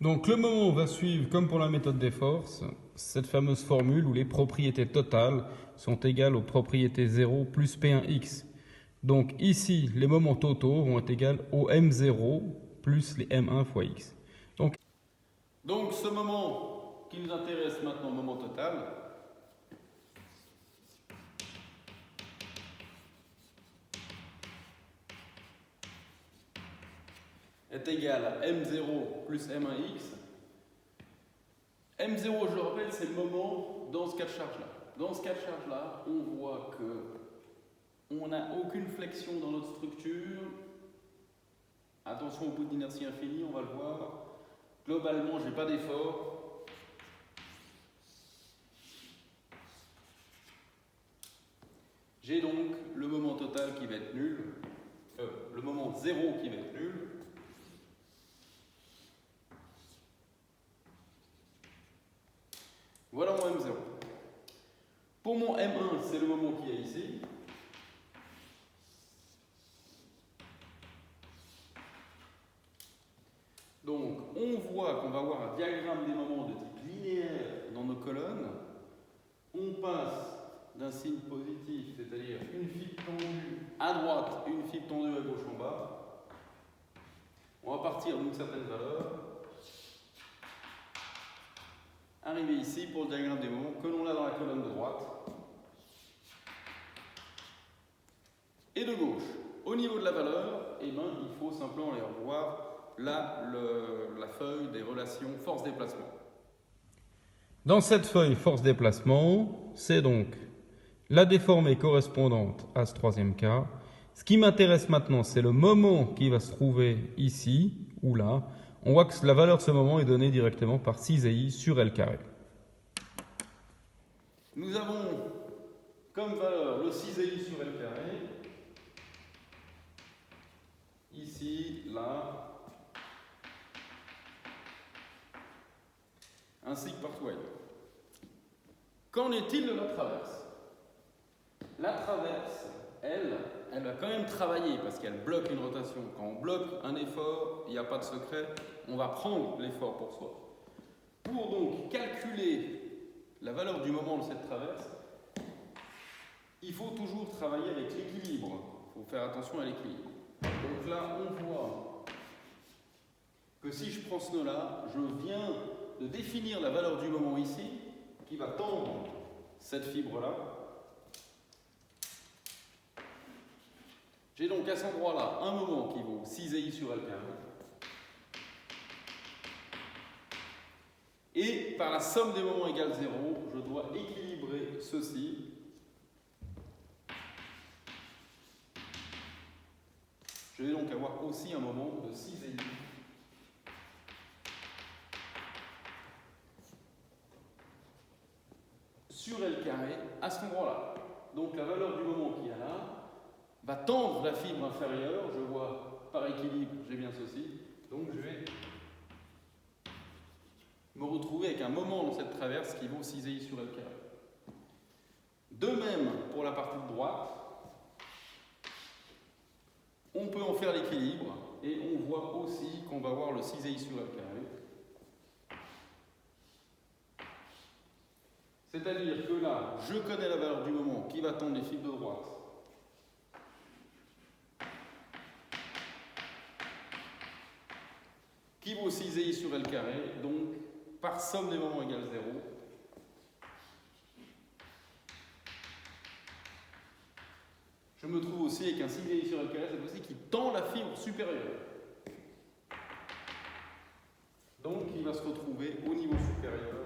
Donc le moment va suivre, comme pour la méthode des forces, cette fameuse formule où les propriétés totales sont égales aux propriétés 0 plus P1x. Donc ici, les moments totaux vont être égaux au M0 plus les M1 fois x. Donc ce moment qui nous intéresse maintenant, moment total, est égal à M0 plus M1x. M0, je le rappelle, c'est le moment dans ce cas de charge-là. Dans ce cas de charge-là, on voit qu'on n'a aucune flexion dans notre structure. Attention au bout d'inertie infinie, on va le voir. Globalement, je n'ai pas d'effort. J'ai donc le moment total qui va être nul, le moment 0 qui va être nul. Voilà mon M0. Pour mon M1, c'est le moment qu'il y a ici. Donc, on voit qu'on va avoir un diagramme des moments de type linéaire dans nos colonnes. On passe d'un signe positif, c'est-à-dire une fibre tendue à droite, une fibre tendue à gauche en bas. On va partir d'une certaine valeur. Arriver ici pour le diagramme des moments que l'on a dans la colonne de droite et de gauche. Au niveau de la valeur, il faut simplement aller revoir là la feuille des relations force-déplacement. Dans cette feuille force-déplacement, c'est donc la déformée correspondante à ce troisième cas. Ce qui m'intéresse maintenant, c'est le moment qui va se trouver ici ou là. On voit que la valeur de ce moment est donnée directement par 6i sur L carré. Nous avons comme valeur le 6i sur L carré. Ici, là, ainsi que partout ailleurs. Qu'en est-il de la traverse? La traverse, elle va quand même travailler parce qu'elle bloque une rotation. Quand on bloque un effort, il n'y a pas de secret, on va prendre l'effort pour soi. Pour donc calculer la valeur du moment de cette traverse, il faut toujours travailler avec l'équilibre. Il faut faire attention à l'équilibre. Donc là, on voit que si je prends ce nœud-là, je viens de définir la valeur du moment ici, qui va tendre cette fibre-là. J'ai donc à cet endroit-là un moment qui vaut 6i sur L carré. Et par la somme des moments égale 0, je dois équilibrer ceci. Je vais donc avoir aussi un moment de 6i. Sur L carré à cet endroit-là. Donc la valeur du moment qu'il y a là va tendre la fibre inférieure. Je vois par équilibre, j'ai bien ceci. Donc je vais me retrouver avec un moment dans cette traverse qui vaut 6i sur L carré. De même pour la partie de droite, on peut en faire l'équilibre et on voit aussi qu'on va avoir le 6i sur L carré. C'est-à-dire que là, je connais la valeur du moment qui va tendre les fibres de droite. Qui vaut 6i sur L carré, donc par somme des moments égale 0. Je me trouve aussi avec un 6i sur L carré, cette fois-ci, qui tend la fibre supérieure. Donc il va se retrouver au niveau supérieur.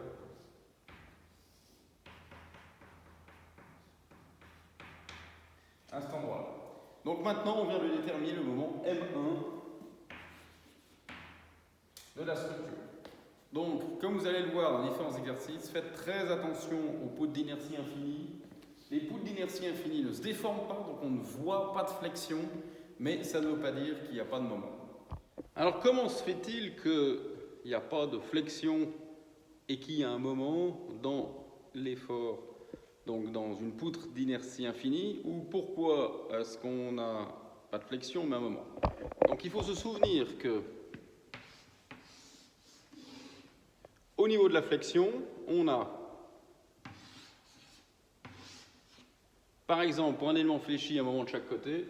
À cet endroit-là. Donc maintenant, on vient de déterminer le moment M1 de la structure. Donc, comme vous allez le voir dans différents exercices, faites très attention aux poutres d'inertie infinie. Les poutres d'inertie infinie ne se déforment pas, donc on ne voit pas de flexion, mais ça ne veut pas dire qu'il n'y a pas de moment. Alors, comment se fait-il qu'il n'y a pas de flexion et qu'il y a un moment dans l'effort, donc dans une poutre d'inertie infinie, ou pourquoi est-ce qu'on n'a pas de flexion mais un moment? Donc, il faut se souvenir que Au niveau de la flexion, on a, par exemple, pour un élément fléchi à un moment de chaque côté,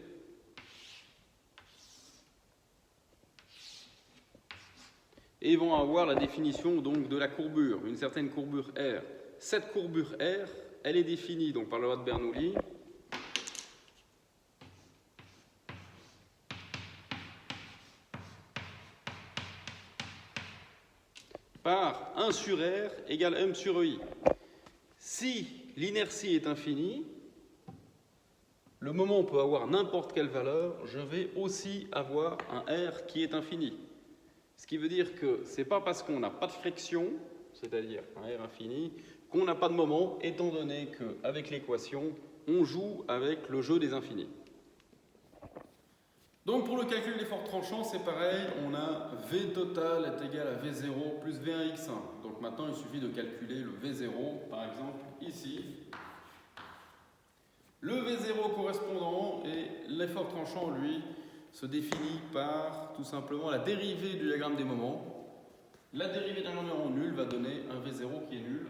et vont avoir la définition donc de la courbure, une certaine courbure R. Cette courbure R, elle est définie donc par la loi de Bernoulli par 1 sur R égale M sur EI. Si l'inertie est infinie, le moment où on peut avoir n'importe quelle valeur, je vais aussi avoir un R qui est infini. Ce qui veut dire que ce n'est pas parce qu'on n'a pas de flexion, c'est-à-dire un R infini, qu'on n'a pas de moment, étant donné qu'avec l'équation, on joue avec le jeu des infinis. Donc pour le calcul des forts tranchants, c'est pareil, on a V total est égal à V0 plus V1x1. Donc maintenant, il suffit de calculer le V0, par exemple, ici. Le V0 correspondant et l'effort tranchant, lui, se définit par tout simplement la dérivée du diagramme des moments. La dérivée d'un numéro nul va donner un V0 qui est nul.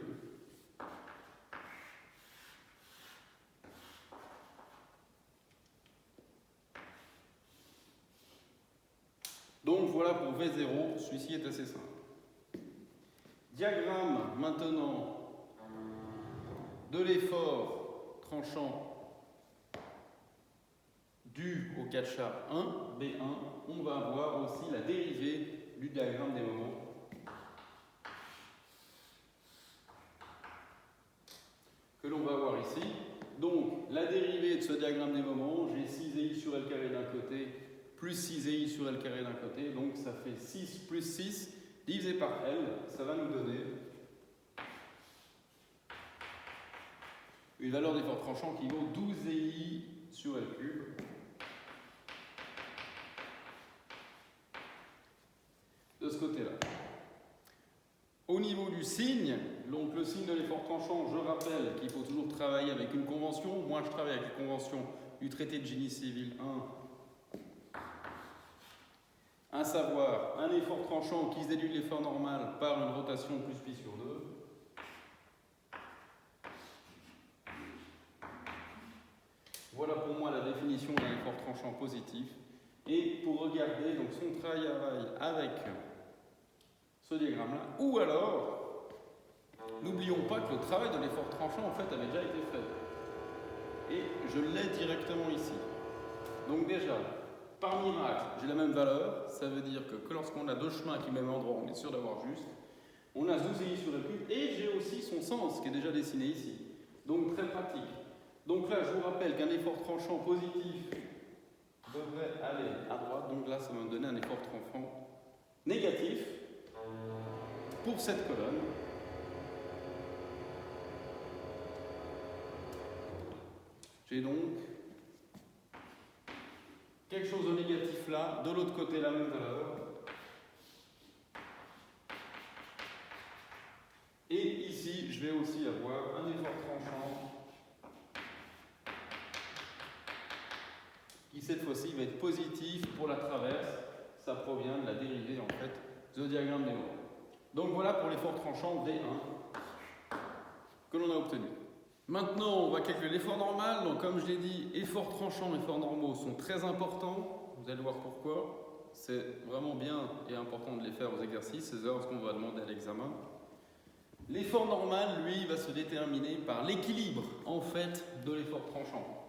Donc voilà pour V0, celui-ci est assez simple. Diagramme maintenant de l'effort tranchant dû au 4 char 1, B1, on va avoir aussi la dérivée du diagramme des moments. Que l'on va voir ici. Donc, la dérivée de ce diagramme des moments, j'ai 6i sur L carré d'un côté, plus 6i sur L carré d'un côté, donc ça fait 6 plus 6 divisé par L, ça va nous donner une valeur d'effort tranchant qui vaut 12i sur L cube. De ce côté-là. Au niveau du signe, donc le signe de l'effort tranchant, je rappelle qu'il faut toujours travailler avec une convention. Moi, je travaille avec la convention du traité de génie civil 1, à savoir un effort tranchant qui se déduit de l'effort normal par une rotation plus pi sur 2. Voilà pour moi la définition d'un effort tranchant positif. Et pour regarder donc son travail avec ce diagramme-là, ou alors, n'oublions pas que le travail de l'effort tranchant en fait avait déjà été fait. Et je l'ai directement ici. Donc déjà, par miracle, j'ai la même valeur, ça veut dire que lorsqu'on a deux chemins qui même endroit, on est sûr d'avoir juste. On a 12i sur le cube, et j'ai aussi son sens qui est déjà dessiné ici. Donc très pratique. Donc là, je vous rappelle qu'un effort tranchant positif devrait aller à droite, donc là, ça va me donner un effort tranchant négatif pour cette colonne. J'ai donc quelque chose de négatif là, de l'autre côté la même valeur. Et ici, je vais aussi avoir un effort tranchant qui cette fois-ci va être positif pour la traverse. Ça provient de la dérivée en fait du diagramme des moments. Donc voilà pour l'effort tranchant D1 que l'on a obtenu. Maintenant, on va calculer l'effort normal. Donc comme je l'ai dit, efforts tranchants et efforts normaux sont très importants. Vous allez voir pourquoi. C'est vraiment bien et important de les faire aux exercices, ces heures qu'on va demander à l'examen. L'effort normal, lui, va se déterminer par l'équilibre en fait de l'effort tranchant.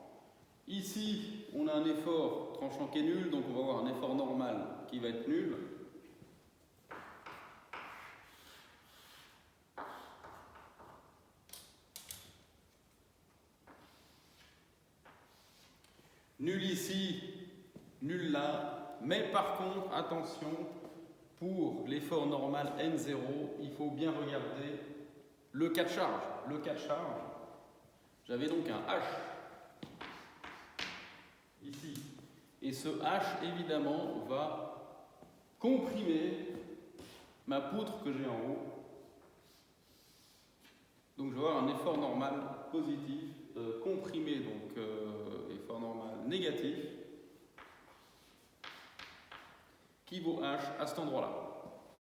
Ici, on a un effort tranchant qui est nul, donc on va avoir un effort normal qui va être nul. Nul ici, nul là, mais par contre, attention, pour l'effort normal N0, il faut bien regarder le cas de charge. Le cas de charge, j'avais donc un H ici. Et ce H, évidemment, va comprimer ma poutre que j'ai en haut. Donc je vais avoir un effort normal positif, comprimé, donc effort normal négatif, qui vaut H à cet endroit-là.